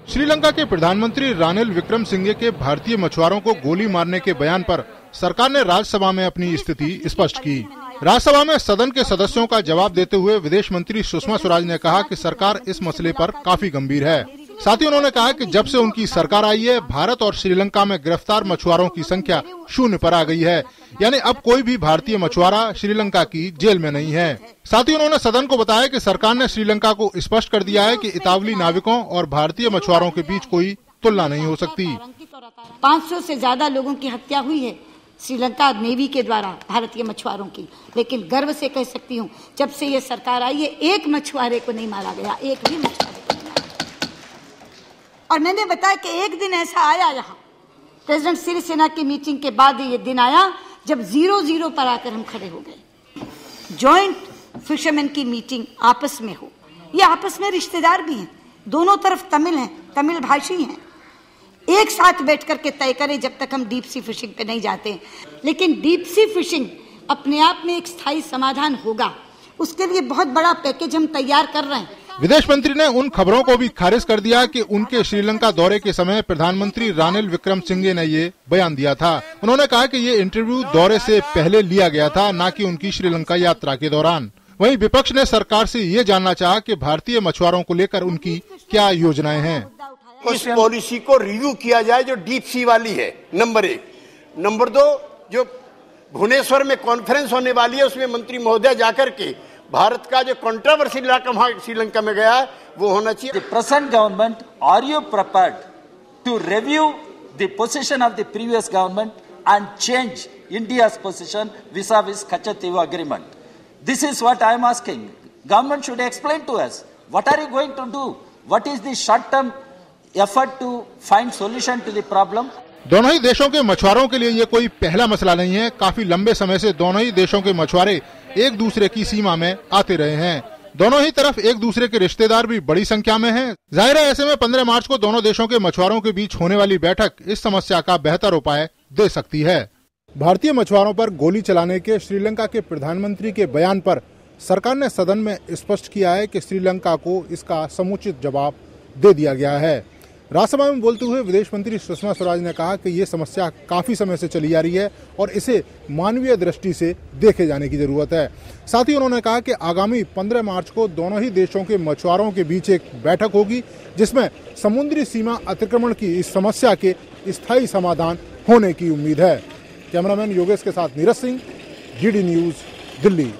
श्रीलंका के प्रधानमंत्री रानिल विक्रमसिंघे के भारतीय मछुआरों को गोली मारने के बयान पर सरकार ने राज्यसभा में अपनी स्थिति स्पष्ट की। राज्यसभा में सदन के सदस्यों का जवाब देते हुए विदेश मंत्री सुषमा स्वराज ने कहा कि सरकार इस मसले पर काफी गंभीर है। साथ ही उन्होंने कहा कि जब से उनकी सरकार आई है, भारत और श्रीलंका में गिरफ्तार मछुआरों की संख्या 0 पर आ गई है, यानी अब कोई भी भारतीय मछुआरा श्रीलंका की जेल में नहीं है। साथ ही उन्होंने सदन को बताया कि सरकार ने श्रीलंका को स्पष्ट कर दिया है कि इतावली नाविकों और भारतीय मछुआरों के बीच कोई तुलना नहीं हो सकती। 500 से ज्यादा लोगों की हत्या हुई है श्रीलंका नेवी के द्वारा भारतीय मछुआरों की, लेकिन गर्व से कह सकती हूँ जब से ये सरकार आई है एक मछुआरे को नहीं मारा गया, एक भी मछुआरे को नहीं मारा गया। और मैंने बताया कि एक दिन ऐसा आया यहाँ प्रेसिडेंट सिरिसेना की मीटिंग के बाद ये दिन आया जब 0-0 पर आकर हम खड़े हो गए। जॉइंट फिशरमैन की मीटिंग आपस में हो, ये आपस में रिश्तेदार भी हैं, दोनों तरफ तमिल हैं, तमिल भाषी हैं, एक साथ बैठ करके तय करें जब तक हम डीप सी फिशिंग पे नहीं जाते। लेकिन डीप सी फिशिंग अपने आप में एक स्थायी समाधान होगा, उसके लिए बहुत बड़ा पैकेज हम तैयार कर रहे हैं। विदेश मंत्री ने उन खबरों को भी खारिज कर दिया कि उनके श्रीलंका दौरे के समय प्रधानमंत्री रानिल विक्रमसिंघे ने ये बयान दिया था। उन्होंने कहा कि ये इंटरव्यू दौरे से पहले लिया गया था, न कि उनकी श्रीलंका यात्रा के दौरान। वहीं विपक्ष ने सरकार से ये जानना चाहा कि भारतीय मछुआरों को लेकर उनकी क्या योजनाएं हैं। इस पॉलिसी को रिव्यू किया जाए जो डीप सी वाली है, नंबर 1। नंबर 2, जो भुवनेश्वर में कॉन्फ्रेंस होने वाली है उसमें मंत्री महोदय जाकर के भारत का जो कंट्रोवर्सी इलाका वहां श्रीलंका में गया है वो होना चाहिए। Present government, are you prepared to review the position of the previous government and change India's position vis-a-vis Kachatiwa agreement? This is what I am asking. Government should explain to us. What are you going to do? What is the short-term effort to find solution to the problem? दोनों ही देशों के मछुआरों के लिए ये कोई पहला मसला नहीं है। काफी लंबे समय से दोनों ही देशों के मछुआरे एक दूसरे की सीमा में आते रहे हैं। दोनों ही तरफ एक दूसरे के रिश्तेदार भी बड़ी संख्या में हैं। जाहिर है ऐसे में 15 मार्च को दोनों देशों के मछुआरों के बीच होने वाली बैठक इस समस्या का बेहतर उपाय दे सकती है। भारतीय मछुआरों पर गोली चलाने के श्रीलंका के प्रधानमंत्री के बयान पर सरकार ने सदन में स्पष्ट किया है कि श्रीलंका को इसका समुचित जवाब दे दिया गया है। राज्यसभा में बोलते हुए विदेश मंत्री सुषमा स्वराज ने कहा कि ये समस्या काफी समय से चली आ रही है और इसे मानवीय दृष्टि से देखे जाने की जरूरत है। साथ ही उन्होंने कहा कि आगामी 15 मार्च को दोनों ही देशों के मछुआरों के बीच एक बैठक होगी जिसमें समुद्री सीमा अतिक्रमण की इस समस्या के स्थायी समाधान होने की उम्मीद है। कैमरामैन योगेश के साथ नीरज सिंह, GD न्यूज, दिल्ली।